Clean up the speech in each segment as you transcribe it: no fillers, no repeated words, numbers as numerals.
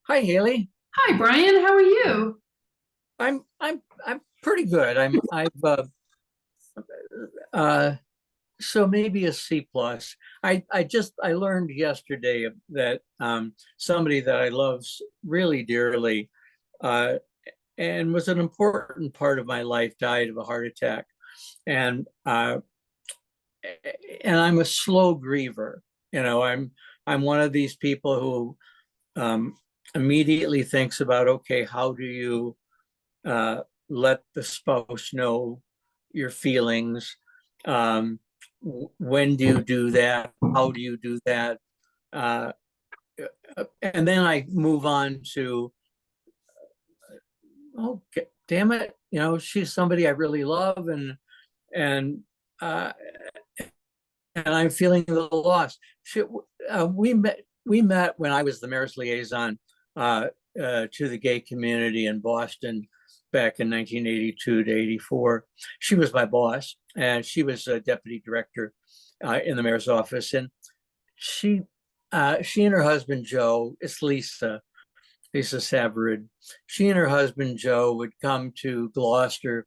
Hi, Haley. Hi, Brian. How are you? I'm pretty good. Uh so maybe a C plus. I learned yesterday that somebody that I love really dearly uh and was an important part of my life died of a heart attack. And and I'm a slow griever. I'm one of these people who immediately thinks about, okay, how do you uh, let the spouse know your feelings. Um, when do you do that? How do you do that? Uh, and then I move on to, oh, damn it, she's somebody I really love, and uh, and I'm feeling a little lost. We met when I was the mayor's liaison uh, to the gay community in Boston back in 1982 to 84. She was my boss, and she was a deputy director in the mayor's office. And she, she and her husband Joe, it's Lisa Savereid. She and her husband Joe would come to Gloucester,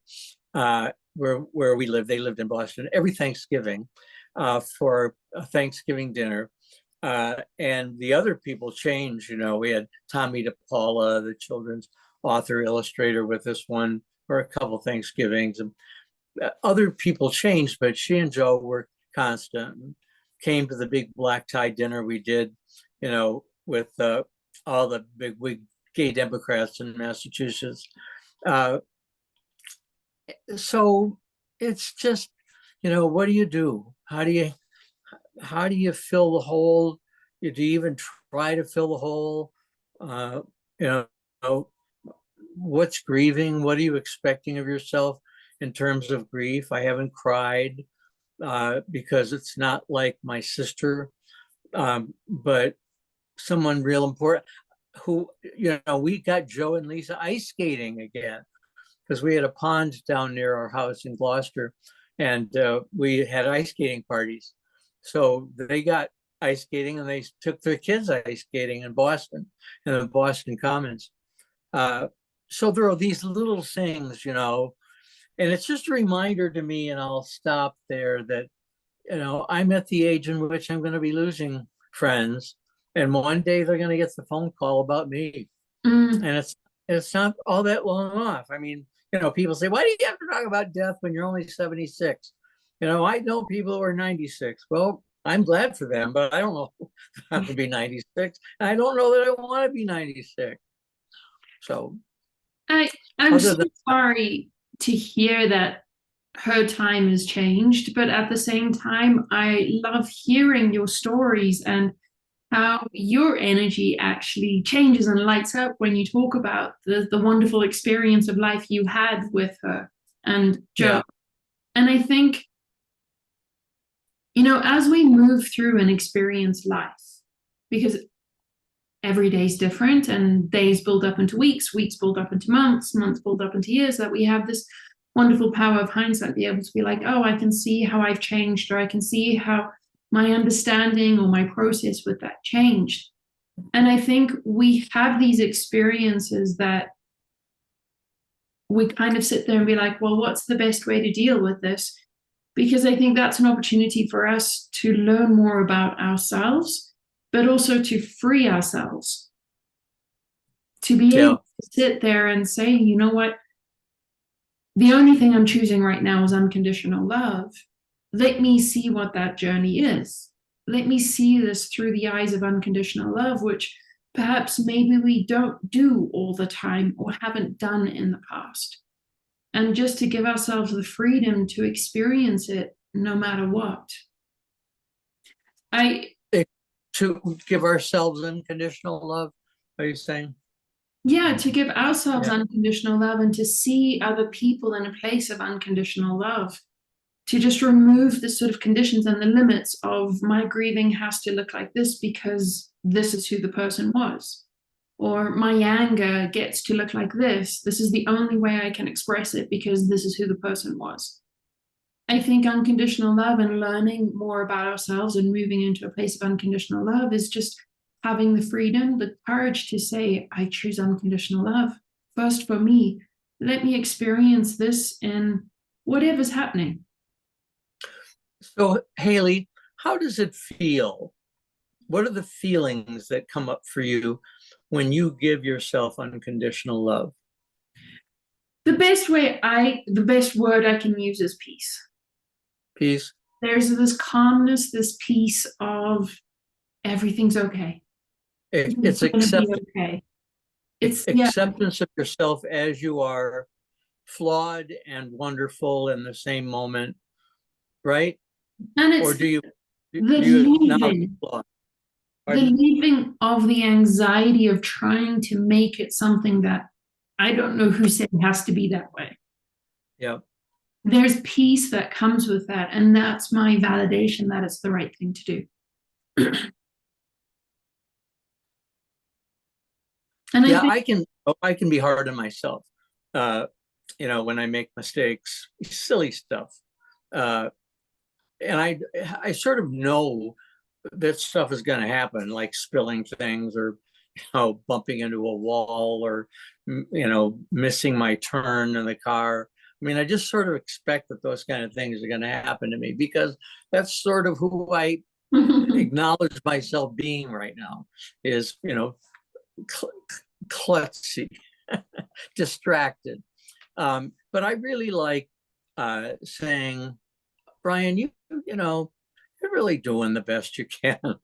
where we lived. They lived in Boston every Thanksgiving for a Thanksgiving dinner. And the other people changed. We had Tommy DePaula, the children's author illustrator, with us one or a couple Thanksgivings. And other people changed, but she and Joe were constant. Came to the big black tie dinner we did, with all the big wig gay Democrats in Massachusetts. Uh, so it's just, what do you do? How do you fill the hole? Do you even try to fill the hole? Uh, you know, what's grieving? What are you expecting of yourself in terms of grief? I haven't cried because it's not like my sister, but someone real important who, we got Joe and Lisa ice skating again because we had a pond down near our house in Gloucester, and we had ice skating parties. So they got ice skating, and they took their kids ice skating in Boston, in the Boston Commons. Uh, so there are these little things, and it's just a reminder to me, and I'll stop there, that I'm at the age in which I'm going to be losing friends, and one day they're going to get the phone call about me, Mm, and it's not all that long off. I mean, people say, "Why do you have to talk about death when you're only 76?" I know people who are 96. Well, I'm glad for them, but I don't know if I'm going to be 96. And I don't know that I want to be 96. So, I I'm other so than sorry to hear that her time has changed, but at the same time, I love hearing your stories and how your energy actually changes and lights up when you talk about the wonderful experience of life you had with her and Joe. yeah, And I think, as we move through and experience life, because every day is different and days build up into weeks, weeks build up into months, months build up into years, that we have this wonderful power of hindsight, be able to be like, oh, I can see how I've changed, or I can see how my understanding or my process with that changed. And I think we have these experiences that we kind of sit there and be like, well, what's the best way to deal with this? Because I think that's an opportunity for us to learn more about ourselves, but also to free ourselves, to be able yeah, to sit there and say, you know what, the only thing I'm choosing right now is unconditional love. Let me see what that journey is. Let me see this through the eyes of unconditional love, which perhaps maybe we don't do all the time or haven't done in the past. And just to give ourselves the freedom to experience it no matter what. I, to give ourselves unconditional love. Are you saying? yeah, to give ourselves Yeah, unconditional love and to see other people in a place of unconditional love, to just remove the sort of conditions and the limits of my grieving has to look like this because this is who the person was, or my anger gets to look like this is the only way I can express it because this is who the person was. I think unconditional love and learning more about ourselves and moving into a place of unconditional love is just having the freedom, the courage to say, I choose unconditional love. First for me, let me experience this in whatever's happening. So, Hayley, how does it feel? What are the feelings that come up for you when you give yourself unconditional love? The best word I can use is peace. Peace. There's this calmness, this peace of everything's okay. It's acceptance. Okay. It's acceptance of yourself as you are, flawed and wonderful in the same moment, right? And it's or do you the acknowledge leaving, the leaving of the anxiety of trying to make it something that I don't know who said it has to be that way. Yeah. There's peace that comes with that, and that's my validation that it's the right thing to do. And yeah, I can be hard on myself. When I make mistakes, silly stuff. And I sort of know that stuff is going to happen, like spilling things or bumping into a wall or missing my turn in the car. I mean, I just sort of expect that those kind of things are going to happen to me because that's sort of who I acknowledge myself being right now is, klutzy, distracted. But I really like saying, Brian, you're really doing the best you can,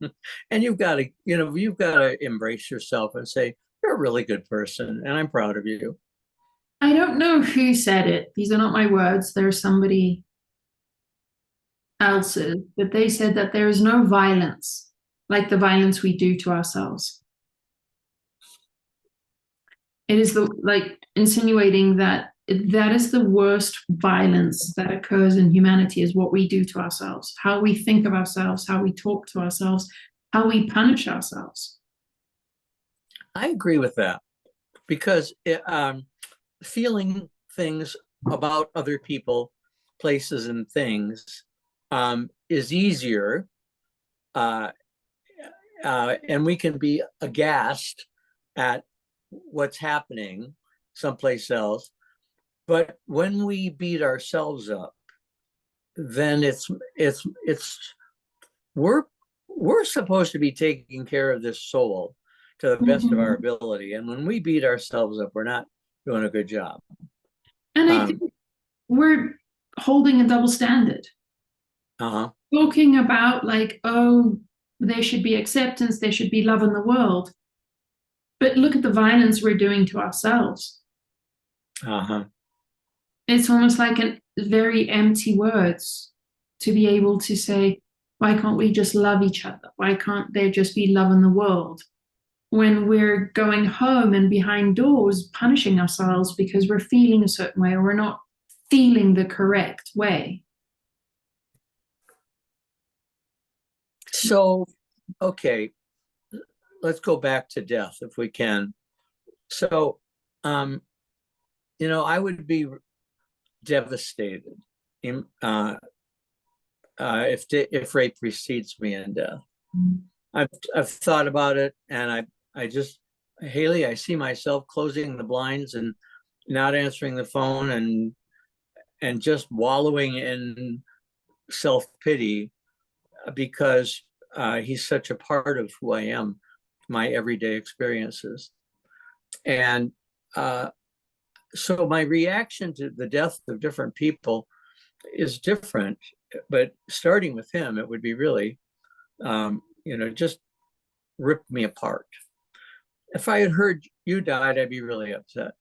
and you've got to embrace yourself and say you're a really good person, and I'm proud of you. I don't know who said it. These are not my words. There's somebody else's, but they said that there is no violence like the violence we do to ourselves. It is like insinuating that is the worst violence that occurs in humanity is what we do to ourselves, how we think of ourselves, how we talk to ourselves, how we punish ourselves. I agree with that because feeling things about other people, places, and things is easier, and we can be aghast at what's happening someplace else. But when we beat ourselves up, then we're supposed to be taking care of this soul to the best of our ability. And when we beat ourselves up, we're not doing a good job. And I think we're holding a double standard. Talking about like, oh, there should be acceptance, there should be love in the world. But look at the violence we're doing to ourselves. It's almost like very empty words to be able to say, why can't we just love each other? Why can't there just be love in the world? When we're going home and behind doors punishing ourselves because we're feeling a certain way or we're not feeling the correct way. So, okay, let's go back to death if we can. So, I would be devastated if rape precedes me in death. I've thought about it, and I just, Hayley, I see myself closing the blinds and not answering the phone and just wallowing in self-pity because he's such a part of who I am, my everyday experiences. And so my reaction to the death of different people is different, but starting with him, it would be really, just ripped me apart. If I had heard you died, I'd be really upset.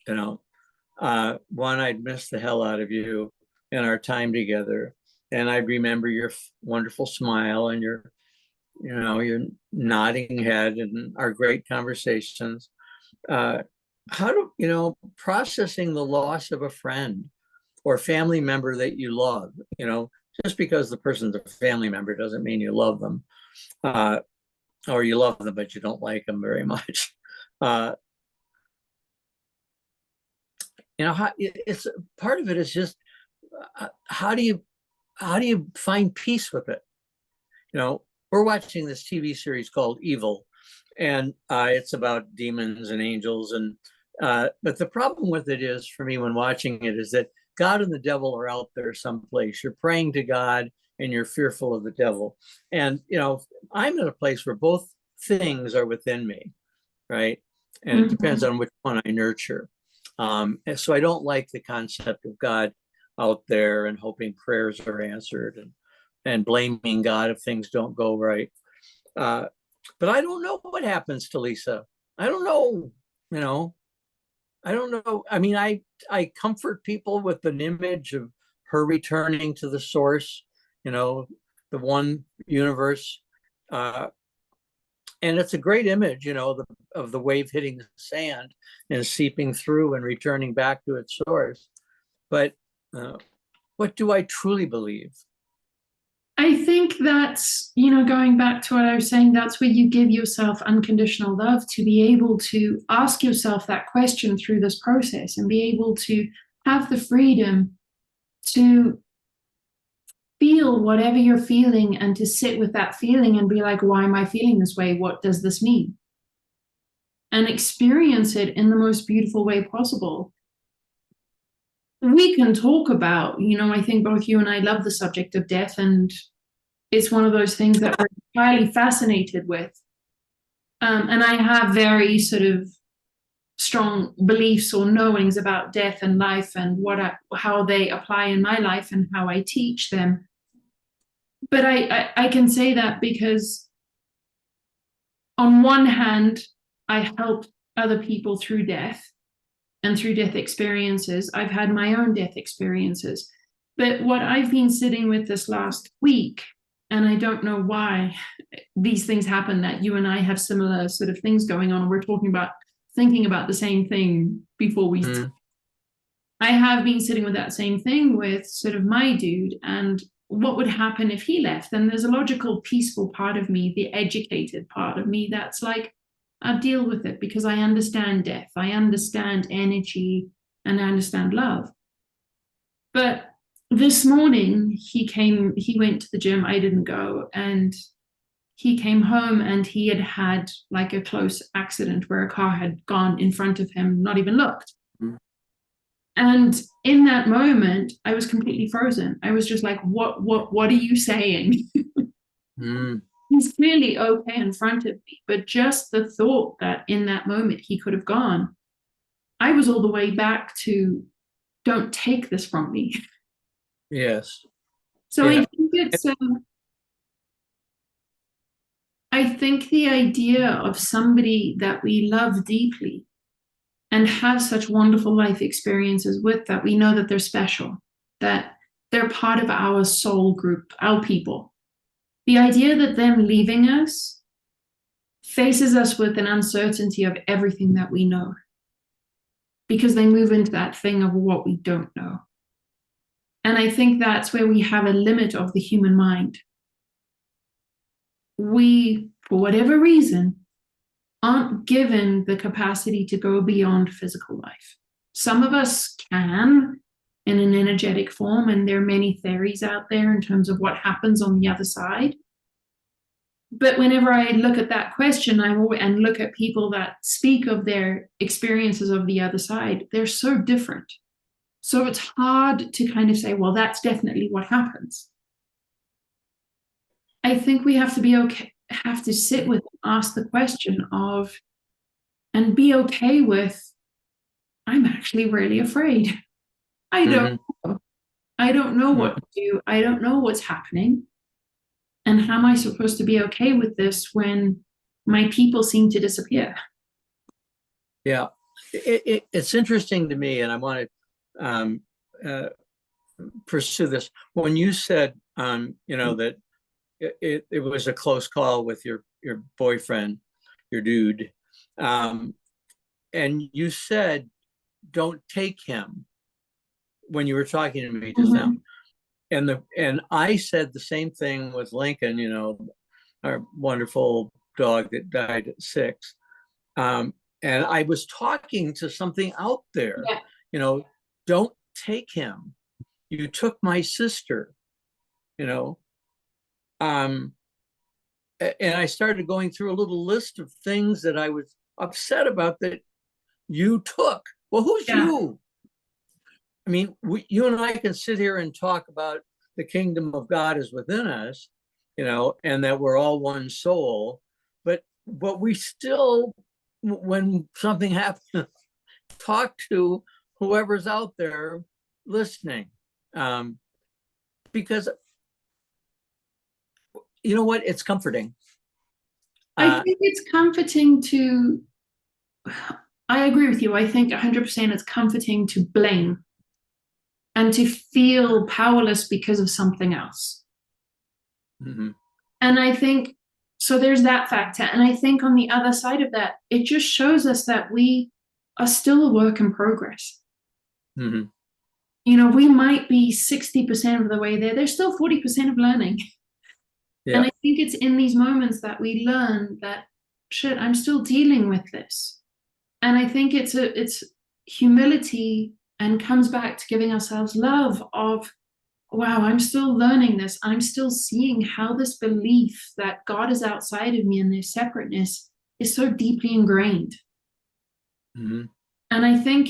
One, I'd miss the hell out of you and our time together. And I'd remember your wonderful smile and your nodding head and our great conversations. Processing the loss of a friend or family member that you love, just because the person's a family member doesn't mean you love them, or you love them, but you don't like them very much. It's part of it is just, how do you find peace with it? We're watching this TV series called Evil and it's about demons and angels. And but the problem with it is, for me, when watching it, is that God and the devil are out there someplace. You're praying to God and you're fearful of the devil. And I'm in a place where both things are within me, right? And it depends on which one I nurture. And so I don't like the concept of God out there and hoping prayers are answered, and blaming God if things don't go right. But I don't know what happens to Lisa. I don't know, I don't know. I mean, I comfort people with an image of her returning to the source, the one universe. And it's a great image, of the wave hitting the sand and seeping through and returning back to its source. But what do I truly believe? I think that's, going back to what I was saying, that's where you give yourself unconditional love, to be able to ask yourself that question through this process and be able to have the freedom to feel whatever you're feeling and to sit with that feeling and be like, why am I feeling this way? What does this mean? And experience it in the most beautiful way possible. We can talk about, I think both you and I love the subject of death, and it's one of those things that we're highly fascinated with. And I have very sort of strong beliefs or knowings about death and life and how they apply in my life and how I teach them. But I can say that because on one hand, I help other people through death and through death experiences. I've had my own death experiences. But what I've been sitting with this last week, and I don't know why these things happen, that you and I have similar sort of things going on. We're thinking about the same thing before we. I have been sitting with that same thing with sort of my dude, and what would happen if he left? And there's a logical, peaceful part of me, the educated part of me, that's like, I'll deal with it because I understand death, I understand energy, and I understand love. But this morning he went to the gym, I didn't go, and he came home and he had like a close accident where a car had gone in front of him, not even looked. And in that moment, I was completely frozen. I was just like, what are you saying? He's clearly okay in front of me, but just the thought that in that moment he could have gone, I was all the way back to, don't take this from me. Yes. So yeah. I think the idea of somebody that we love deeply and have such wonderful life experiences with, that we know that they're special, that they're part of our soul group, our people. The idea that them leaving us faces us with an uncertainty of everything that we know, because they move into that thing of what we don't know. And I think that's where we have a limit of the human mind. We, for whatever reason, aren't given the capacity to go beyond physical life. Some of us can in an energetic form, and there are many theories out there in terms of what happens on the other side. But whenever I look at that question, and look at people that speak of their experiences of the other side, they're so different. So it's hard to kind of say, well, that's definitely what happens. I think we have to sit with and ask the question of, and be okay with, I'm actually really afraid. I don't know. I don't know what to do. I don't know what's happening. And how am I supposed to be okay with this when my people seem to disappear? Yeah, it's interesting to me, and I want to pursue this. When you said, that it was a close call with your boyfriend, your dude, and you said, "Don't take him," when you were talking to me just now. And I said the same thing with Lincoln, our wonderful dog that died at 6. And I was talking to something out there, don't take him. You took my sister, and I started going through a little list of things that I was upset about that you took. Well, who's Yeah. you? I mean, you and I can sit here and talk about the kingdom of God is within us, and that we're all one soul, but we still, when something happens, talk to whoever's out there listening, because you know what, it's comforting. I think it's comforting to, I agree with you. I think 100% it's comforting to blame and to feel powerless because of something else. Mm-hmm. And I think, so there's that factor. And I think on the other side of that, it just shows us that we are still a work in progress. Mm-hmm. We might be 60% of the way there. There's still 40% of learning. Yeah. And I think it's in these moments that we learn that, shit, I'm still dealing with this. And I think it's humility, and comes back to giving ourselves love of, wow, I'm still learning this. I'm still seeing how this belief that God is outside of me and there's separateness is so deeply ingrained. Mm-hmm. And I think,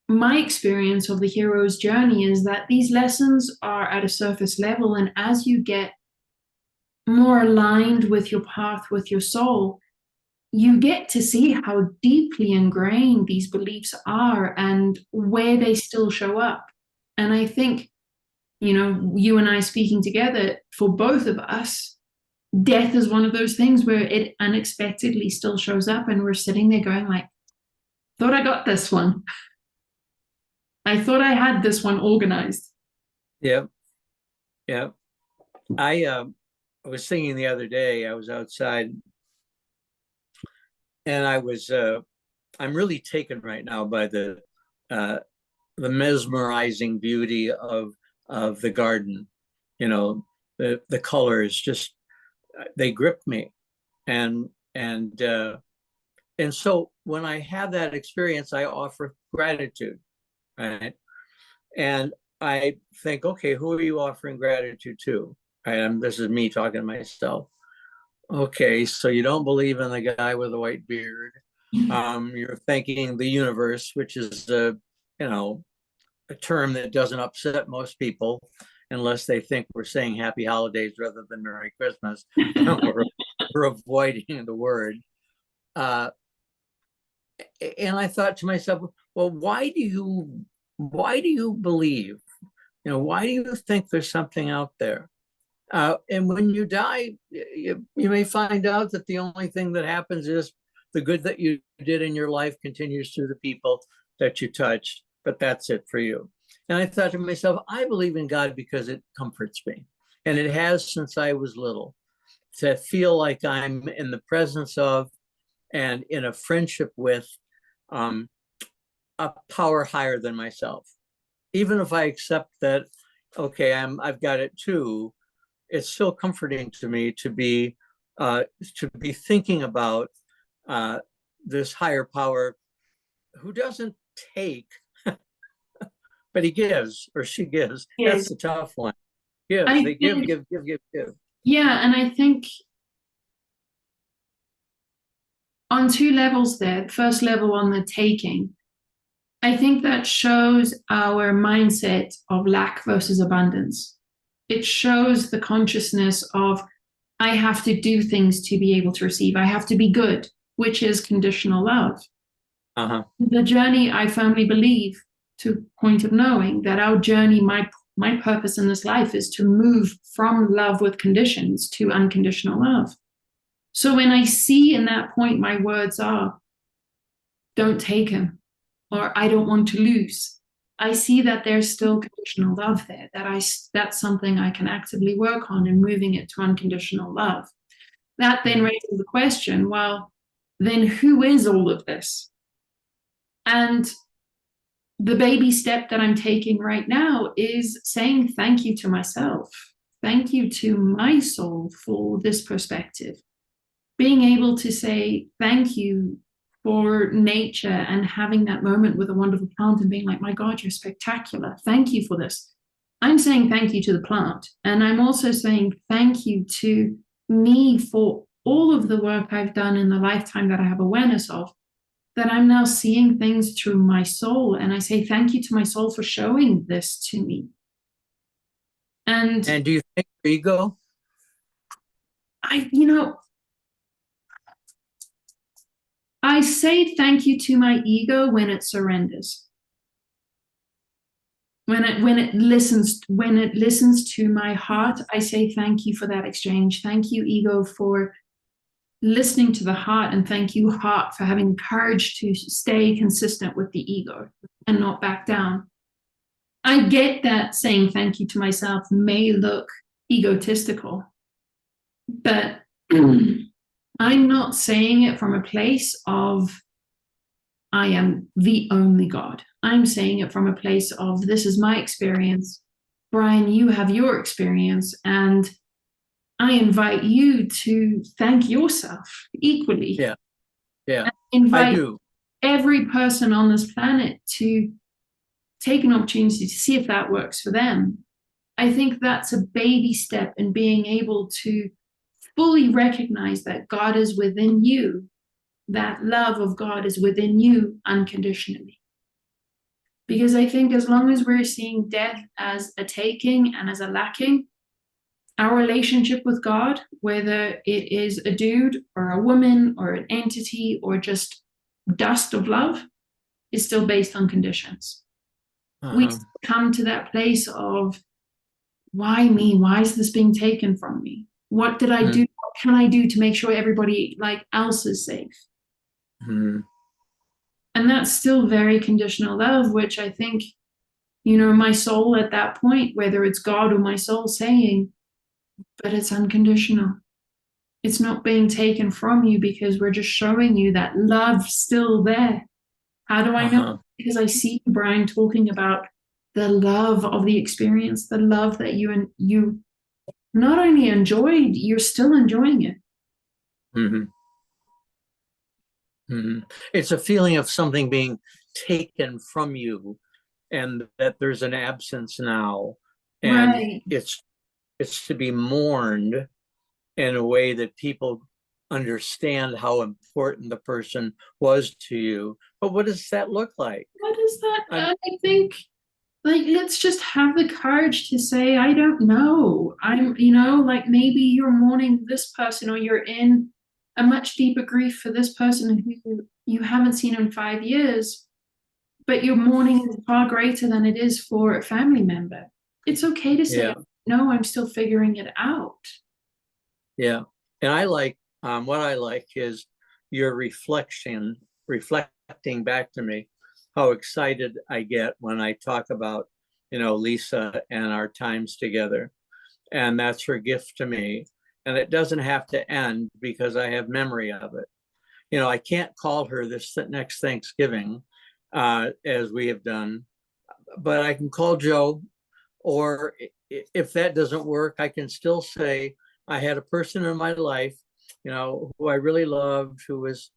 my experience of the hero's journey is that these lessons are at a surface level. And as you get more aligned with your path, with your soul, you get to see how deeply ingrained these beliefs are and where they still show up. And I think, you and I speaking together, for both of us, death is one of those things where it unexpectedly still shows up, and we're sitting there going like, thought I got this one. I thought I had this one organized. Yeah. Yeah. I was thinking the other day, I was outside, and I'm really taken right now by uh, the mesmerizing beauty of the garden. The colors just, they grip me, and and so when I have that experience, I offer gratitude, right? And I think, okay, who are you offering gratitude to? Right? This is me talking to myself. Okay, so you don't believe in the guy with the white beard. You're thanking the universe, which is a term that doesn't upset most people unless they think we're saying happy holidays rather than Merry Christmas. we're avoiding the word. And I thought to myself, well, why do you believe? Why do you think there's something out there? And when you die, you may find out that the only thing that happens is the good that you did in your life continues through the people that you touched, but that's it for you. And I thought to myself, I believe in God because it comforts me. And it has since I was little, to feel like I'm in the presence of and in a friendship with um, a power higher than myself. Even if I accept that, okay, I've got it too, it's still comforting to me to be thinking about this higher power who doesn't take, but he gives, or she gives. Yes. That's the tough one. Gives. I They think, give. yeah, and I think on two levels there. The first level on the taking, I think that shows our mindset of lack versus abundance. It shows the consciousness of, I have to do things to be able to receive. I have to be good, which is conditional love. Uh-huh. The journey, I firmly believe, to point of knowing that our journey, my purpose in this life is to move from love with conditions to unconditional love. So when I see in that point, my words are, don't take him, or I don't want to lose. I see that there's still conditional love there, that's something I can actively work on in moving it to unconditional love. That then raises the question, well, then who is all of this? And the baby step that I'm taking right now is saying thank you to myself. Thank you to my soul for this perspective. Being able to say thank you for nature and having that moment with a wonderful plant and being like, my God, you're spectacular. Thank you for this. I'm saying thank you to the plant. And I'm also saying thank you to me for all of the work I've done in the lifetime that I have awareness of, that I'm now seeing things through my soul. And I say thank you to my soul for showing this to me. And do you think your ego? I, I say thank you to my ego when it surrenders. When it listens to my heart, I say thank you for that exchange. Thank you, ego, for listening to the heart, and thank you, heart, for having courage to stay consistent with the ego and not back down. I get that saying thank you to myself may look egotistical, but I'm not saying it from a place of I am the only God. I'm saying it from a place of this is my experience. Brian, you have your experience, and I invite you to thank yourself equally. Yeah, yeah, Invite I do. every person on this planet to take an opportunity to see if that works for them. I think that's a baby step in being able to fully recognize that God is within you, that love of God is within you unconditionally. Because I think as long as we're seeing death as a taking and as a lacking, our relationship with God, whether it is a dude or a woman or an entity or just dust of love, is still based on conditions. We come to that place of, why me? Why is this being taken from me? What did I do? What can I do to make sure everybody else is safe? And that's still very conditional love, which I think, my soul at that point, whether it's God or my soul saying, but it's unconditional. It's not being taken from you because we're just showing you that love's still there. How do I know? Because I see Brian talking about the love of the experience, the love that you not only enjoyed, you're still enjoying it. It's a feeling of something being taken from you, and that there's an absence now, and Right. it's to be mourned in a way that people understand how important the person was to you. But what does that look like? What is that? I think, let's just have the courage to say, I don't know. Maybe you're mourning this person, or you're in a much deeper grief for this person who you haven't seen in 5 years, but your mourning is far greater than it is for a family member. It's okay to say, no, I'm still figuring it out. Yeah. And I like, what I like is your reflecting back to me how excited I get when I talk about, Lisa and our times together. And that's her gift to me. And it doesn't have to end because I have memory of it. I can't call her this next Thanksgiving, as we have done, but I can call Joe, or if that doesn't work, I can still say I had a person in my life, who I really loved, who was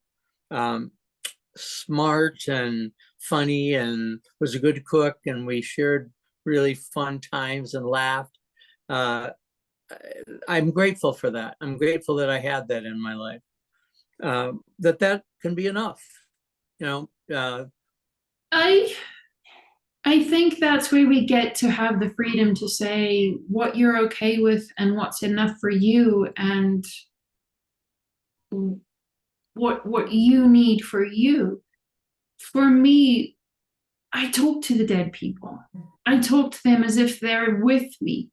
smart and funny and was a good cook, and we shared really fun times and laughed. I'm grateful for that. I'm grateful that I had that in my life. That can be enough. I think that's where we get to have the freedom to say what you're okay with and what's enough for you, and what you need for you. For me, I talk to the dead people. I talk to them as if they're with me.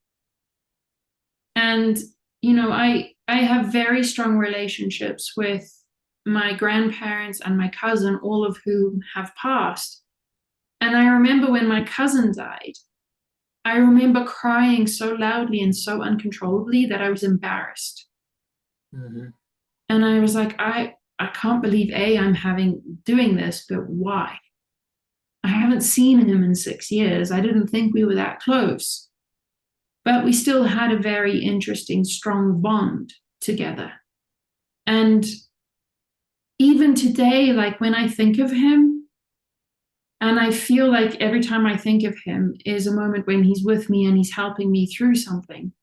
And, I have very strong relationships with my grandparents and my cousin, all of whom have passed. And I remember when my cousin died, I remember crying so loudly and so uncontrollably that I was embarrassed. And I was like, I can't believe I'm doing this, but why? I haven't seen him in 6 years. I didn't think we were that close. But we still had a very interesting, strong bond together. And even today, when I think of him, and I feel like every time I think of him is a moment when he's with me and he's helping me through something,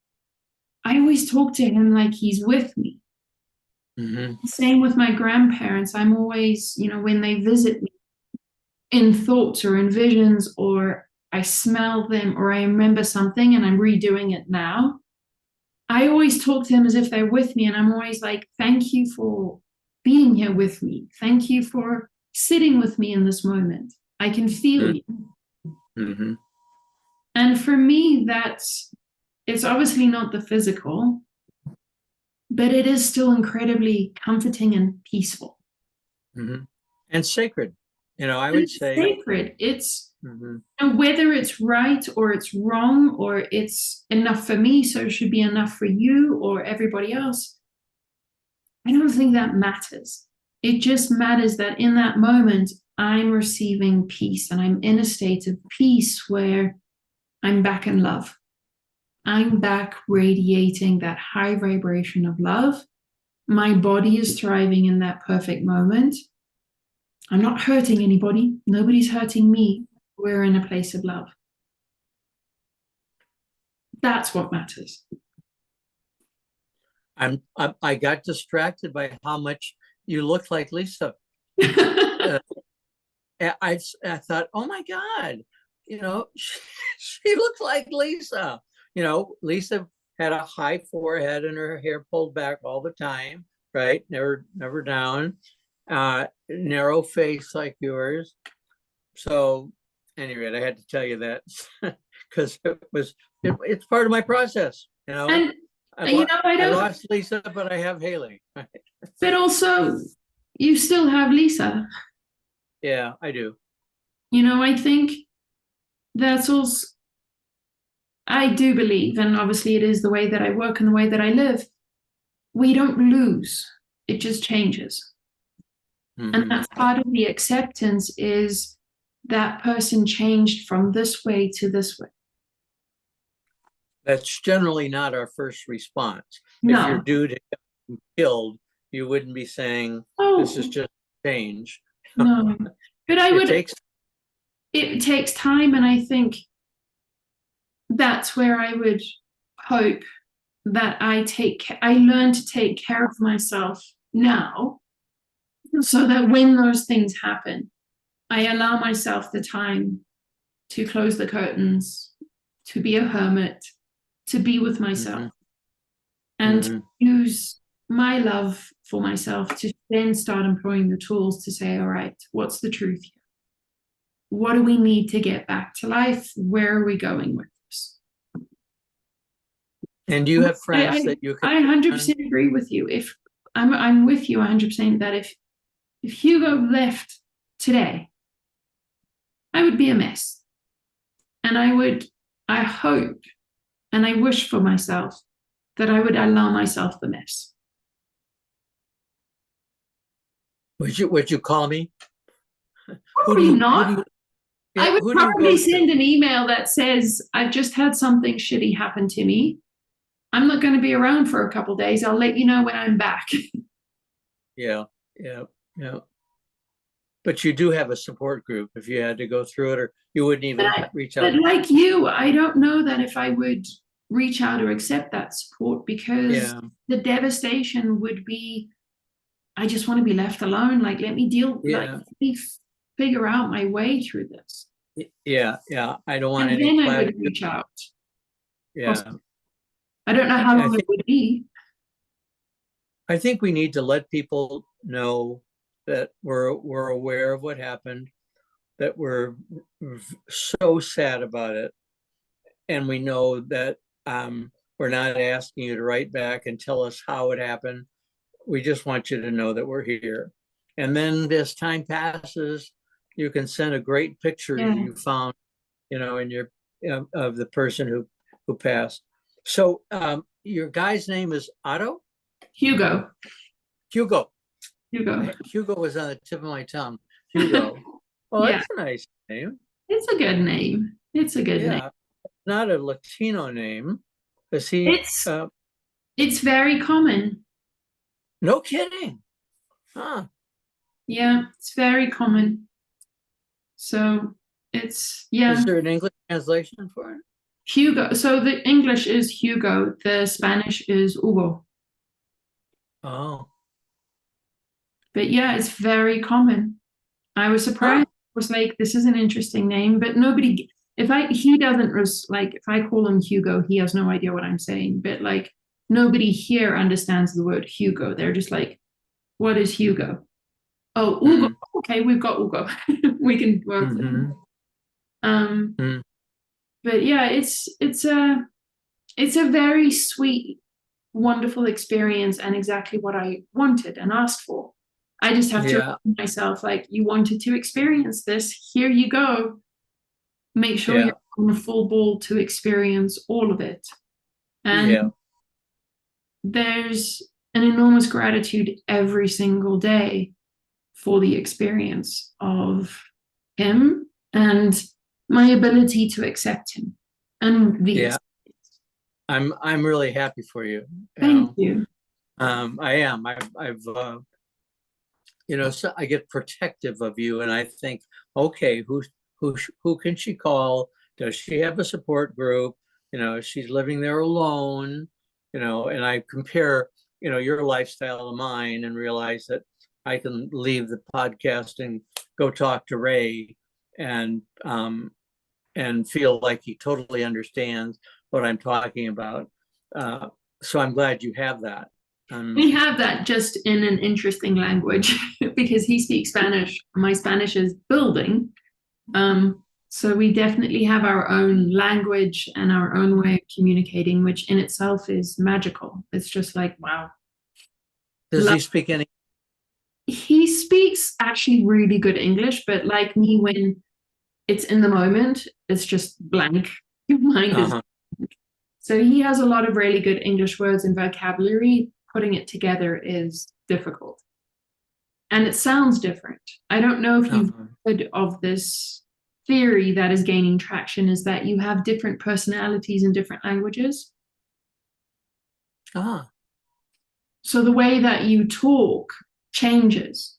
I always talk to him like he's with me. Mm-hmm. Same with my grandparents. I'm always, when they visit me in thoughts or in visions, or I smell them, or I remember something and I'm redoing it now, I always talk to them as if they're with me. And I'm always like, thank you for being here with me. Thank you for sitting with me in this moment. I can feel you. Mm-hmm. And for me, it's obviously not the physical, but it is still incredibly comforting and peaceful. Mm-hmm. And sacred, I And would it's say. sacred. It's Mm-hmm. whether it's right or it's wrong, or it's enough for me, so it should be enough for you or everybody else. I don't think that matters. It just matters that in that moment, I'm receiving peace, and I'm in a state of peace where I'm back in love. I'm back radiating that high vibration of love. My body is thriving in that perfect moment. I'm not hurting anybody. Nobody's hurting me. We're in a place of love. That's what matters. I got distracted by how much you look like Lisa. Uh, I thought, oh my God, she looks like Lisa. Lisa had a high forehead and her hair pulled back all the time, right? Never down. Narrow face like yours. So anyway, I had to tell you that because it's part of my process. And I, I I don't, lost Lisa, but I have Hayley. but also you still have Lisa. Yeah, I do. I think that's also, I do believe, and obviously it is the way that I work and the way that I live. We don't lose, it just changes. And Mm-hmm. that's part of the acceptance, is that person changed from this way to this way. That's generally not our first response. If your No. dude had been killed, you wouldn't be saying this is Oh, just change. no. But It takes. it takes time. And I think that's where I would hope that I learn to take care of myself now, so that when those things happen, I allow myself the time to close the curtains, to be a hermit, to be with myself, Mm-hmm. and to Mm-hmm. use my love for myself to then start employing the tools to say, all right, what's the truth here? What do we need to get back to life? Where are we going with this? And you have friends I, that you can. I 100% agree with you. If I'm with you 100% that if Hugo left today, I would be a mess. And I hope and I wish for myself that I would allow myself the mess. Would you call me? Who do Probably you who do not. you I yeah, would who do you probably go to? send an email that says, I've just had something shitty happen to me. I'm not going to be around for a couple days. I'll let you know when I'm back. Yeah, yeah, yeah. But you do have a support group if you had to go through it, or you wouldn't But, even I, reach but out. like you, I don't know that if I would reach out or accept that support, because Yeah, the devastation would be, I just want to be left alone. Like, let me yeah, let me figure out my way through this. yeah, yeah. I don't want And any then I would platitude. reach out. Yeah, I don't know how I long it think would be. I think we need to let people know that we're aware of what happened, that we're so sad about it, and we know that we're not asking you to write back and tell us how it happened. We just want you to know that we're here. And then as time passes, you can send a great picture Yeah. you found, in your of the person who passed. So your guy's name is Otto? Hugo. Hugo. Hugo. Hugo was on the tip of my tongue. Hugo. Well, Yeah. that's a nice name. It's a good name. It's a good name. Yeah, not a Latino name. Is he? It's it's very common. No kidding. Huh. Yeah, it's very common. So it's, Is yeah. there an English translation for it? Hugo. So the English is Hugo, the Spanish is Hugo. Oh, But yeah, it's very common. I was surprised. huh. I was like, this is an interesting name, but nobody, he doesn't, like, if I call him Hugo, he has no idea what I'm saying. But like, nobody here understands the word Hugo. They're just like, what is Hugo? Oh, Hugo. Mm, Okay, we've got Hugo. We can work with. mm-hmm, Um, mm, but yeah, it's a very sweet, wonderful experience and exactly what I wanted and asked for. I just have to yeah, remind myself, like, you wanted to experience this. Here you go. Make sure yeah, you're on a full ball to experience all of it. And yeah, there's an enormous gratitude every single day for the experience of him and my ability to accept him and the yeah. experience. I'm really happy for you. You Thank know, you. I am. I've you know, so I get protective of you, and I think, okay, who can she call? Does she have a support group? You know, she's living there alone. You know, and I compare, you know, your lifestyle to mine, and realize that I can leave the podcast and go talk to Ray, and feel like he totally understands what I'm talking about. Uh, so I'm glad you have that. We have that just in an interesting language because he speaks Spanish. My Spanish is building. So we definitely have our own language and our own way of communicating, which in itself is magical. It's just like, wow. Does he speak any? He speaks actually really good English, but like me, when it's in the moment, it's just blank. Your mind is. Uh-huh. So he has a lot of really good English words and vocabulary. Putting it together is difficult. And it sounds different. I don't know if you've Uh-huh. heard of this theory that is gaining traction, is that you have different personalities in different languages. Ah, So the way that you talk changes.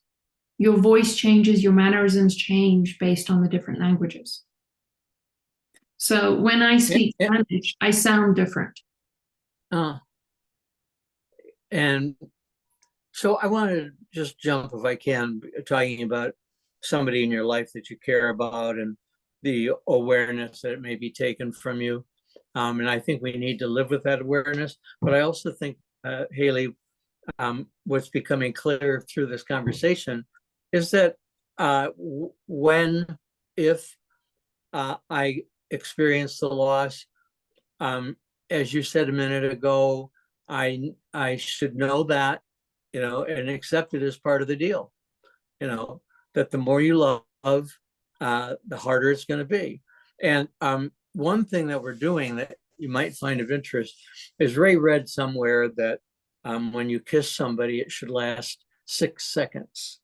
Your voice changes, your mannerisms change based on the different languages. So when I yeah, speak yeah. Spanish, I sound different. Uh, and so I want to just jump, if I can, talking about somebody in your life that you care about and the awareness that it may be taken from you. And I think we need to live with that awareness. But I also think, Hayley, what's becoming clear through this conversation is that when, if I experience the loss, um, as you said a minute ago, I should know that, you know, and accept it as part of the deal. You know, that the more you love, the harder it's going to be. And one thing that we're doing that you might find of interest is Ray read somewhere that when you kiss somebody, it should last 6 seconds,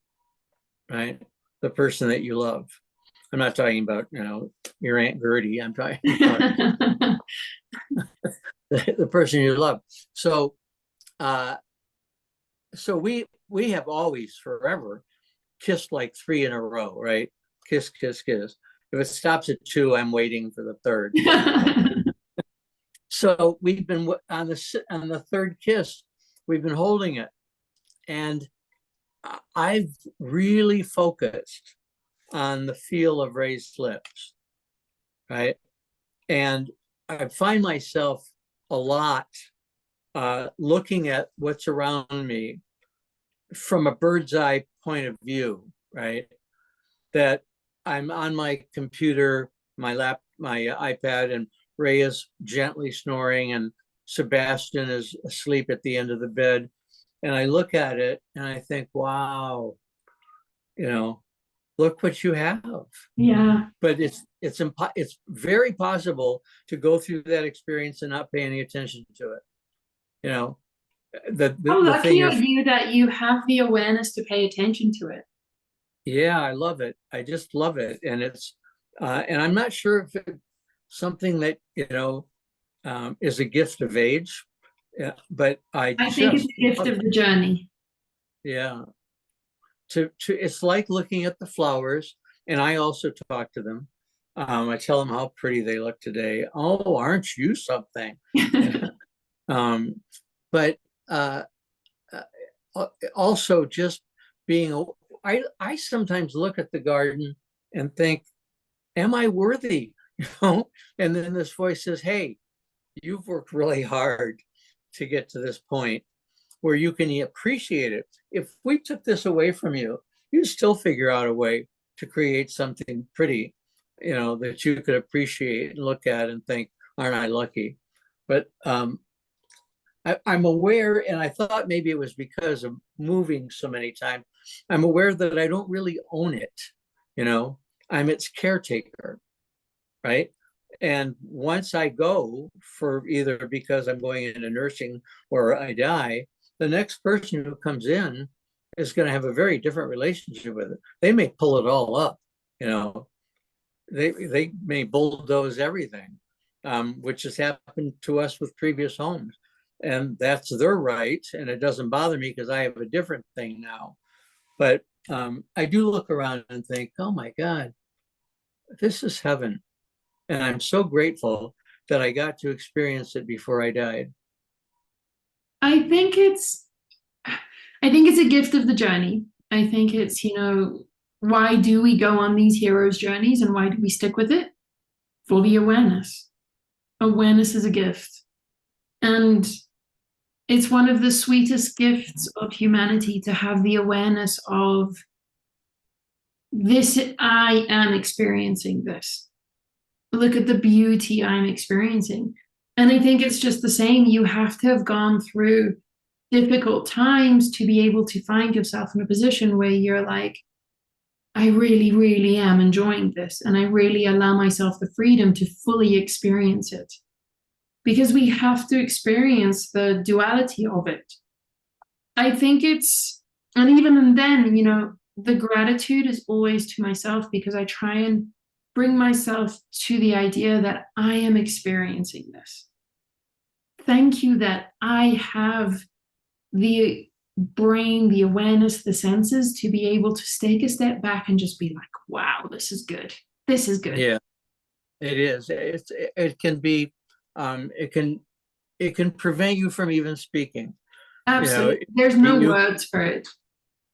right? The person that you love. I'm not talking about, you know, your Aunt Gertie. I'm talking about the person you love. So, uh, so we have always forever kissed like three in a row, right? Kiss, kiss, kiss. If it stops at two, I'm waiting for the third. So we've been on the third kiss, we've been holding it, and I've really focused on the feel of Ray's lips, right? And I find myself a lot looking at what's around me from a bird's eye point of view, right? That I'm on my computer, my iPad, and Ray is gently snoring, and Sebastian is asleep at the end of the bed. And I look at it and I think, wow, you know, look what you have. Yeah. But it's very possible to go through that experience and not pay any attention to it. You know, How the thing lucky are is, you that you have the awareness to pay attention to it? yeah, I love it. I just love it, and and I'm not sure if it's something that, you know, is a gift of age, yeah, but I I think it's just a gift love of it. the journey. Yeah, to it's like looking at the flowers, and I also talk to them. I tell them how pretty they look today. Oh, aren't you something? um, but uh, also just being, I sometimes look at the garden and think, am I worthy? You know, and then this voice says, hey, you've worked really hard to get to this point where you can appreciate it. If we took this away from you, you'd still figure out a way to create something pretty, you know, that you could appreciate and look at and think, aren't I lucky? But I'm aware, and I thought maybe it was because of moving so many times, I'm aware that I don't really own it. You know, I'm its caretaker, right? And once I go, for either because I'm going into nursing or I die, the next person who comes in is going to have a very different relationship with it. They may pull it all up, you know, they may bulldoze everything, which has happened to us with previous homes. And that's their right. And it doesn't bother me because I have a different thing now. But I do look around and think, oh my God, this is heaven. And I'm so grateful that I got to experience it before I died. I think it's I think it's a gift of the journey. I think it's, why do we go on these heroes' journeys and why do we stick with it? For the awareness. Awareness is a gift. And it's one of the sweetest gifts of humanity to have the awareness of this, I am experiencing this. Look at the beauty I'm experiencing. And I think it's just the same. You have to have gone through difficult times to be able to find yourself in a position where you're like, I really, really am enjoying this. And I really allow myself the freedom to fully experience it. Because we have to experience the duality of it. I think and even then, the gratitude is always to myself because I try and bring myself to the idea that I am experiencing this. Thank you that I have the brain, the awareness, the senses to be able to take a step back and just be like, wow, this is good. This is good. Yeah, it is. It can be, it can prevent you from even speaking. Absolutely. You There's know, no words for it.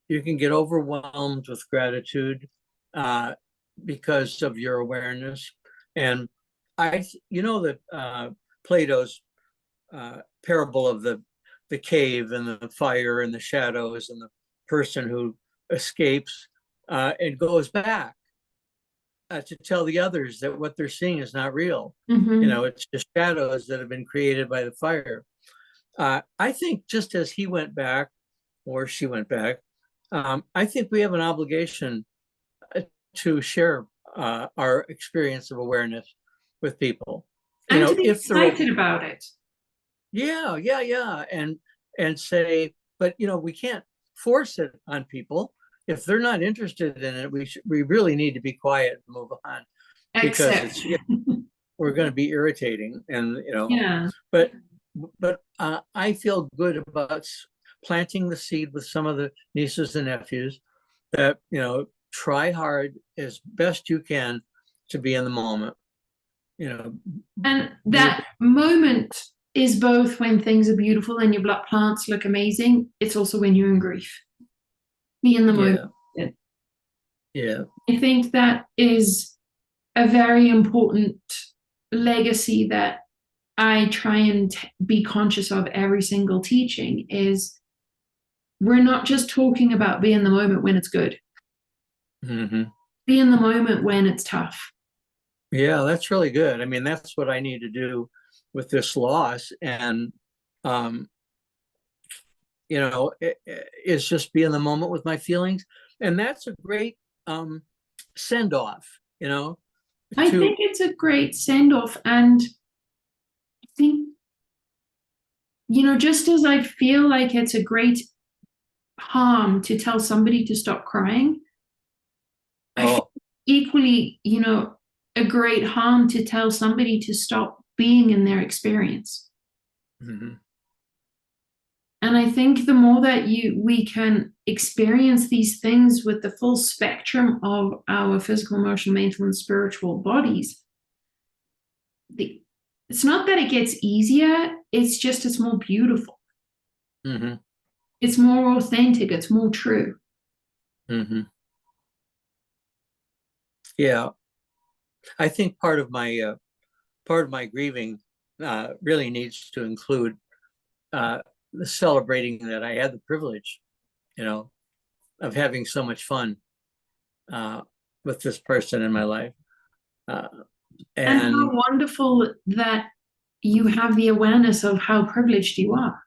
you can get overwhelmed with gratitude uh, because of your awareness. And that Plato's parable of the cave and the fire and the shadows and the person who escapes and goes back to tell the others that what they're seeing is not real. Mm-hmm. It's just shadows that have been created by the fire. I think just as he went back or she went back, I think we have an obligation to share our experience of awareness with people. And to be If they're excited about it. yeah, and say, but we can't force it on people. If they're not interested in it, we really need to be quiet and move on because Accept. we're going to be irritating, and Yeah. but I feel good about planting the seed with some of the nieces and nephews that try hard as best you can to be in the moment. And Be, that moment is both when things are beautiful and your blood plants look amazing. It's also when you're in grief. Be in the moment. yeah, yeah, I think that is a very important legacy that I try and be conscious of every single teaching is we're not just talking about be in the moment when it's good. mm-hmm. Be in the moment when it's tough. Yeah, that's really good. I mean, that's what I need to do with this loss, and um, is just be in the moment with my feelings, and that's a great send off. I To think it's a great send off. And I think, just as I feel like it's a great harm to tell somebody to stop crying, I feel oh, equally, a great harm to tell somebody to stop being in their experience. mhm. And I think the more that we can experience these things with the full spectrum of our physical, emotional, mental, and spiritual bodies, it's not that it gets easier, it's just it's more beautiful. Mm-hmm. It's more authentic, it's more true. Mm-hmm. Yeah. I think part of my grieving really needs to include celebrating that I had the privilege, of having so much fun uh, with this person in my life. Uh, And how and wonderful that you have the awareness of how privileged you are.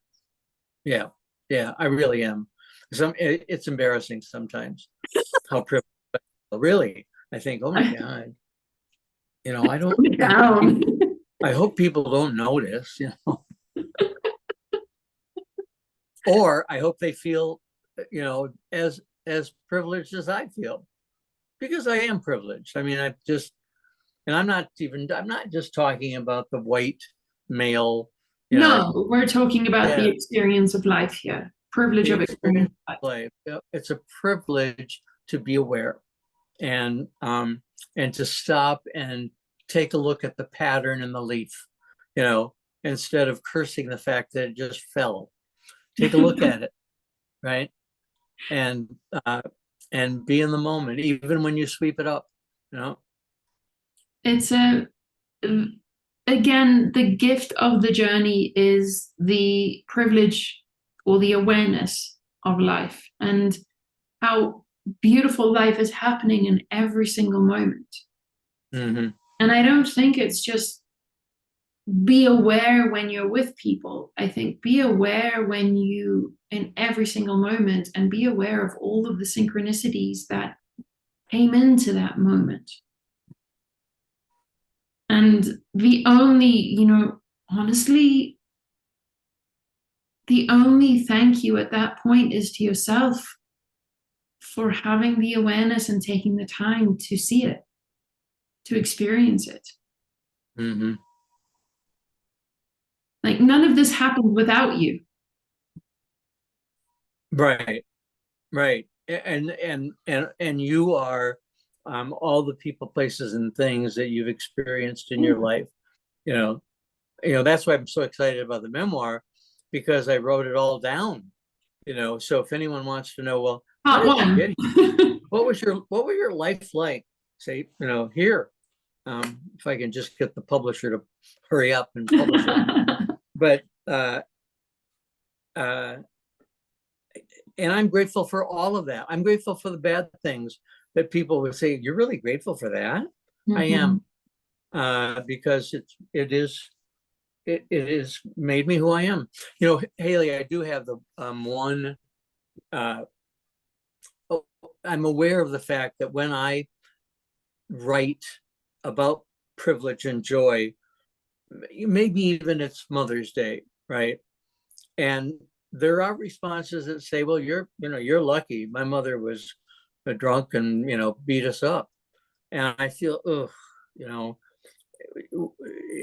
yeah, yeah, I really am. It's embarrassing sometimes how privileged. Really, I think, oh my God, I don't. Down. I hope people don't notice, or I hope they feel, as privileged as I feel, because I am privileged. I mean, and I'm not just talking about the white male, No, we're talking about the yeah, experience of life here. Privilege the of experience experience of life. of life. It's a privilege to be aware and to stop and take a look at the pattern in the leaf, instead of cursing the fact that it just fell. Take a look at it, right? And uh, and be in the moment, even when you sweep it up, you know. It's again, the gift of the journey is the privilege or the awareness of life and how beautiful life is happening in every single moment. Mm-hmm. And I don't think it's just be aware when you're with people. I think be aware when you, in every single moment, and be aware of all of the synchronicities that came into that moment. And the only, honestly, the only thank you at that point is to yourself for having the awareness and taking the time to see it, to experience it. Mm-hmm. Like none of this happened without you. Right, right. And you are all the people, places, and things that you've experienced in your Yeah. life. You know, that's why I'm so excited about the memoir, because I wrote it all down. So if anyone wants to know, well, how Part did you one. get here? What were your life like? Say, here. If I can just get the publisher to hurry up and publish it. But uh, and I'm grateful for all of that. I'm grateful for the bad things that people would say. You're really grateful for that. I Mhm. am, because it is made me who I am. Hayley, I do have the one. Uh, oh, I'm aware of the fact that when I write about privilege and joy, maybe even it's Mother's Day, right? And there are responses that say, well, you're lucky. My mother was a drunk and, beat us up. And I feel, ugh, you know,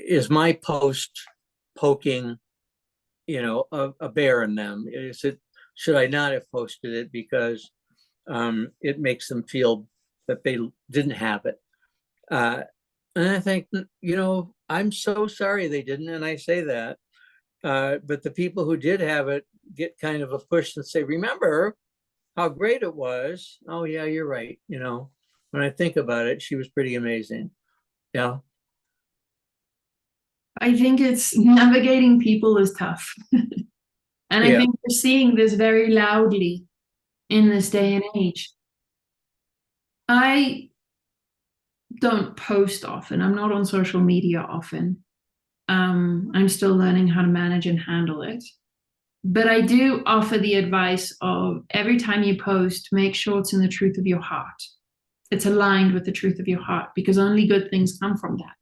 is my post poking, a bear in them? Should I not have posted it because it makes them feel that they didn't have it? Uh, and I think, I'm so sorry they didn't. And I say that. But the people who did have it get kind of a push and say, remember how great it was. Oh, yeah, you're right. When I think about it, she was pretty amazing. Yeah. I think it's navigating people is tough. And I Yeah. think we're seeing this very loudly in this day and age. I don't post often. I'm not on social media often. I'm still learning how to manage and handle it. But I do offer the advice of every time you post, make sure it's in the truth of your heart. It's aligned with the truth of your heart because only good things come from that.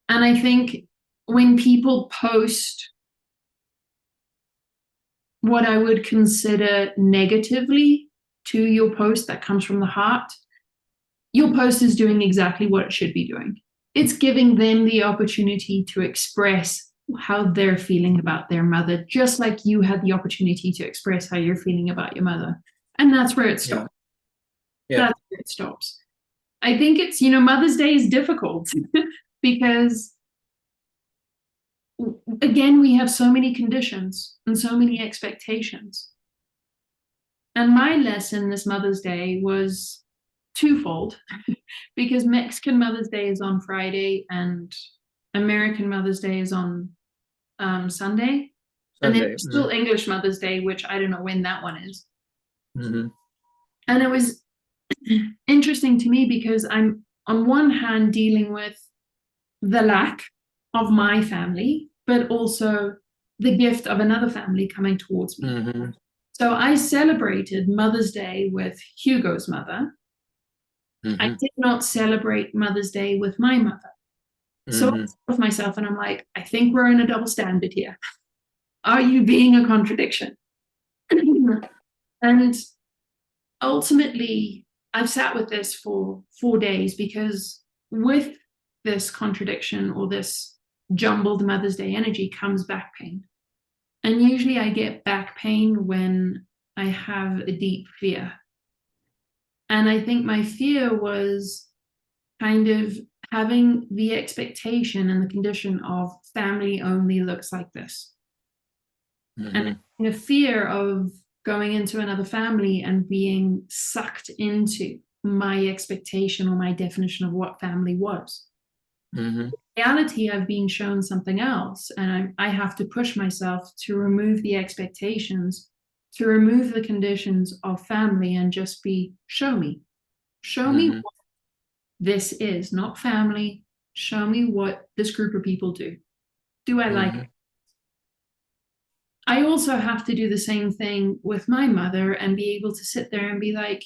And I think when people post what I would consider negatively to your post that comes from the heart, your post is doing exactly what it should be doing. It's giving them the opportunity to express how they're feeling about their mother, just like you had the opportunity to express how you're feeling about your mother. And that's where it stops. Yeah. That's where it stops. I think it's, you know, Mother's Day is difficult because, again, we have so many conditions and so many expectations. And my lesson this Mother's Day was twofold because Mexican Mother's Day is on Friday and American Mother's Day is on Sunday. And then Sunday. still English Mother's Day, which I don't know when that one is. Mm-hmm. And it was interesting to me because I'm on one hand dealing with the lack of my family, but also the gift of another family coming towards me. Mm-hmm. So I celebrated Mother's Day with Hugo's mother. Mm-hmm. I did not celebrate Mother's Day with my mother. So I was with myself and I'm like, I think we're in a double standard here. Are you being a contradiction? And ultimately, I've sat with this for 4 days because with this contradiction or this jumbled Mother's Day energy comes back pain. And usually I get back pain when I have a deep fear. And I think my fear was kind of having the expectation and the condition of family only looks like this. And the fear of going into another family and being sucked into my expectation or my definition of what family was. In reality, I've been shown something else, and I have to push myself to remove the expectations, to remove the conditions of family, and just be show me what this is, not family. Show me what this group of people do. Do I like it? I also have to do the same thing with my mother and be able to sit there and be like,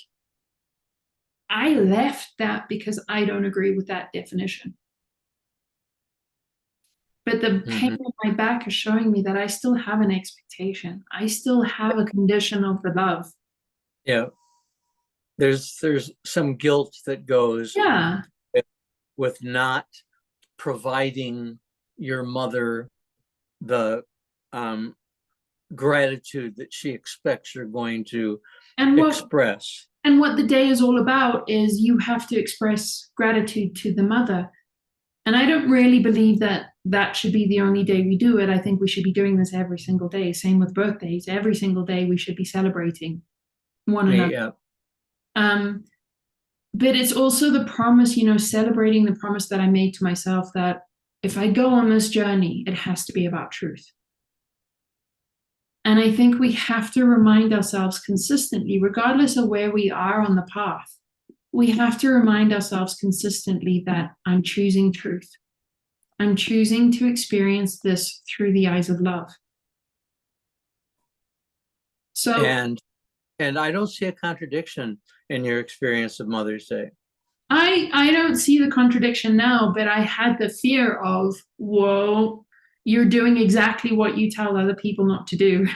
I left that because I don't agree with that definition. But the pain in my back is showing me that I still have an expectation. I still have a condition of the love. Yeah. There's some guilt that goes with not providing your mother the gratitude that she expects you're going to express. And what the day is all about is you have to express gratitude to the mother. And I don't really believe that that should be the only day we do it. I think we should be doing this every single day. Same with birthdays. Every single day we should be celebrating one another. But it's also the promise, you know, celebrating the promise that I made to myself that if I go on this journey, it has to be about truth. And I think we have to remind ourselves consistently, regardless of where we are on the path, we have to remind ourselves consistently that I'm choosing truth. I'm choosing to experience this through the eyes of love. So, and I don't see a contradiction in your experience of Mother's Day. I don't see the contradiction now, but I had the fear of, whoa, you're doing exactly what you tell other people not to do.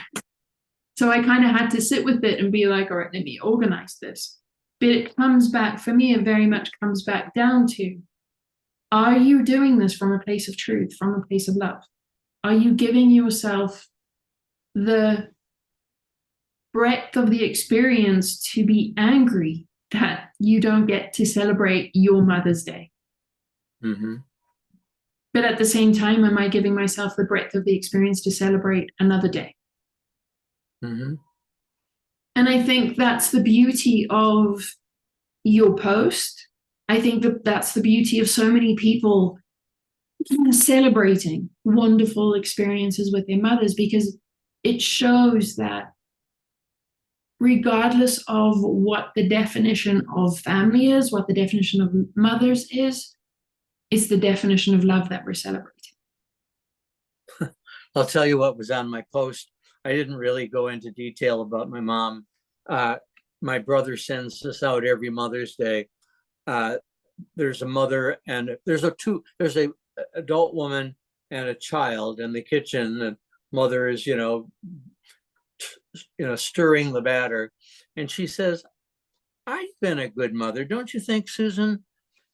So I kind of had to sit with it and be like, all right, let me organize this. But it comes back, for me, it very much comes back down to, are you doing this from a place of truth, from a place of love? Are you giving yourself the breadth of the experience to be angry that you don't get to celebrate your Mother's Day? But at the same time, am I giving myself the breadth of the experience to celebrate another day? And I think that's the beauty of your post. I think that that's the beauty of so many people celebrating wonderful experiences with their mothers, because it shows that regardless of what the definition of family is, what the definition of mothers is, it's the definition of love that we're celebrating. I'll tell you what was on my post. I didn't really go into detail about my mom. My brother sends us out every Mother's Day. There's a mother and there's a adult woman and a child in the kitchen. The mother is, stirring the batter. And she says, I've been a good mother, don't you think, Susan?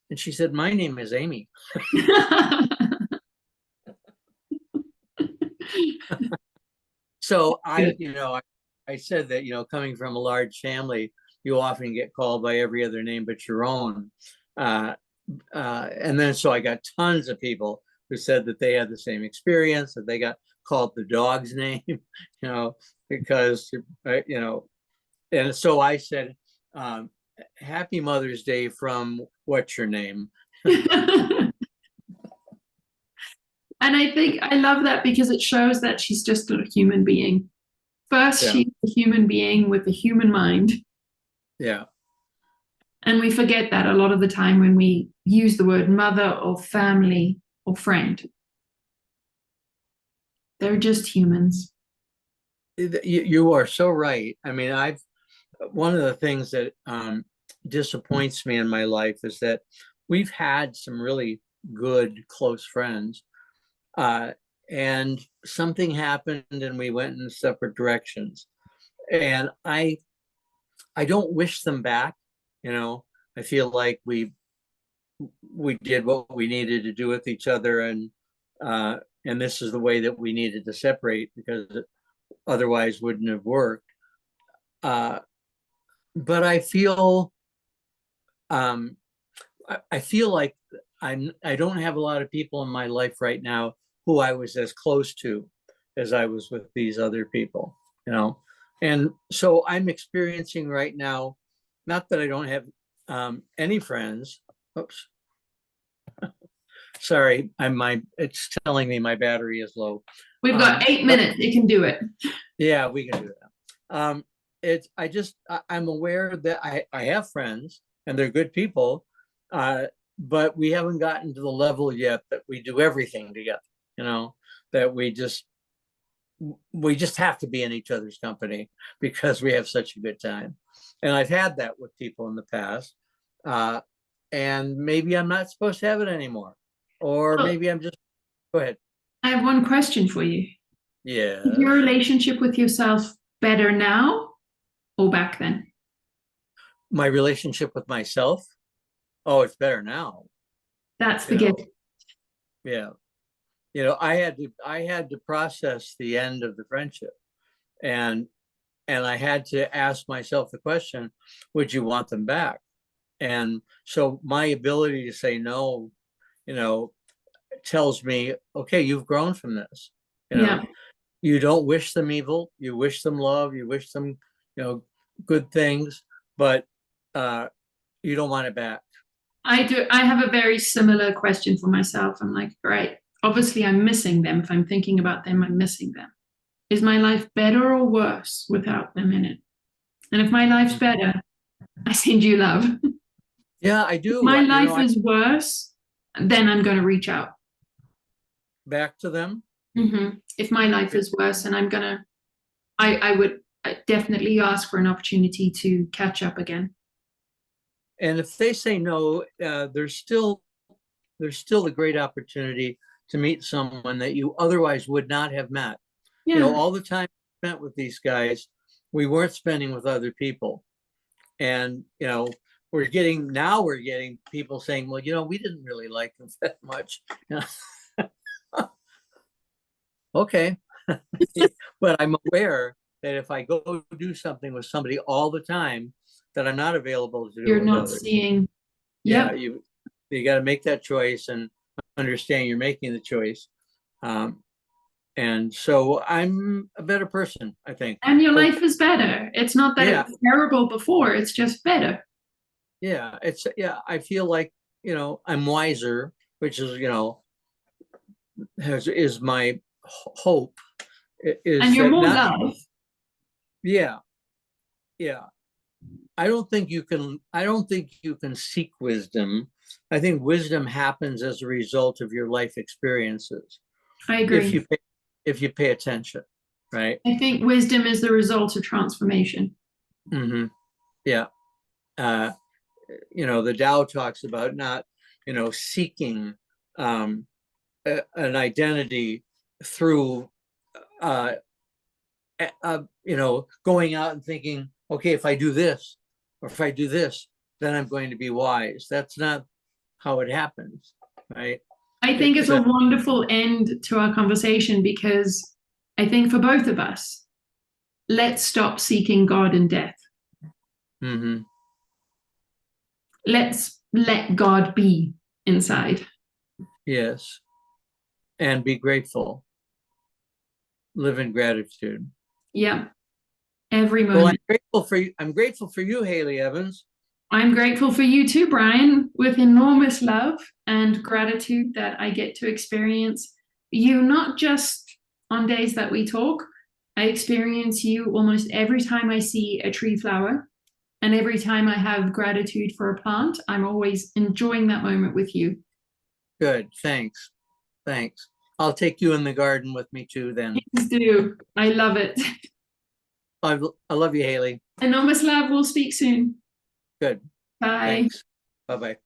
And she said, my name is Amy. So Good. I said that, coming from a large family, you often get called by every other name but your own. Uh, and then so I got tons of people who said that they had the same experience, that they got called the dog's name, because, and so I said, um, Happy Mother's Day from what's your name? And I think I love that because it shows that she's just a human being. First, Yeah, she's a human being with a human mind. yeah. And we forget that a lot of the time when we use the word mother or family or friend. They're just humans. You are so right. I mean, one of the things that disappoints me in my life is that we've had some really good close friends, uh, and something happened and we went in separate directions. And I don't wish them back. You know, I feel like we did what we needed to do with each other, and this is the way that we needed to separate because it otherwise wouldn't have worked. Uh, but um, I feel like I don't have a lot of people in my life right now who I was as close to as I was with these other people, you know. And so I'm experiencing right now, not that I don't have any friends. Oops, sorry, it's telling me my battery is low. We've got eight But minutes. It can do it. yeah, we can do that. I'm aware that I have friends and they're good people, uh, but we haven't gotten to the level yet that we do everything together, you know, that we just have to be in each other's company because we have such a good time. And I've had that with people in the past. Uh, and maybe I'm not supposed to have it anymore. Or Well, maybe I'm just, go ahead. I have one question for you. Is your Yes. relationship with yourself better now or back then? My relationship with myself, oh, it's better now. That's You the know, gift. yeah. I had to process the end of the friendship, and I had to ask myself the question, would you want them back? And so my ability to say no, you know, tells me, okay, you've grown from this. You Yeah, know, you don't wish them evil, you wish them love, you wish them, good things, but you don't want it back. I do. I have a very similar question for myself. I'm like, right, obviously I'm missing them. If I'm thinking about them, I'm missing them. Is my life better or worse without them in it? And if my life's better, I send you love. Yeah, I If do. my life I is worse, then I'm going to reach out. back to them. If my life is worse, and I would definitely ask for an opportunity to catch up again. And if they say no, there's still a great opportunity to meet someone that you otherwise would not have met. Yeah, All the time spent with these guys, we weren't spending with other people. And, we're getting people saying, well, we didn't really like them that much. Okay. But I'm aware that if I go do something with somebody all the time, that I'm not available to do you're it with not others. seeing. Yeah, Yep. you got to make that choice and understand you're making the choice. And so I'm a better person, I think. And your Hope. life is better. It's not that it Yeah, was terrible before, it's just better. yeah. I feel like I'm wiser, which is my hope. And Is you're that more not? love. Yeah, yeah. I don't think you can seek wisdom. I think wisdom happens as a result of your life experiences. I If agree. you pay, if you pay attention, right? I think wisdom is the result of transformation. Hmm. Yeah. Uh, the Tao talks about not, seeking um, an identity through, uh, going out and thinking, okay, if I do this or if I do this, then I'm going to be wise. That's not how it happens, right? I think it's It's a wonderful end to our conversation because I think for both of us, let's stop seeking God in death. Mm-hmm. Let's let God be inside. Yes. And be grateful. Live in gratitude. Yeah. Every Well, moment. I'm grateful for you, Hayley Evans. I'm grateful for you too, Brian, with enormous love and gratitude that I get to experience you, not just on days that we talk. I experience you almost every time I see a tree flower, and every time I have gratitude for a plant. I'm always enjoying that moment with you. Good. Thanks. Thanks. I'll take you in the garden with me too then. Please do. I love it. I love you, Hayley. Enormous love. We'll speak soon. Good. Bye. Thanks. Bye-bye.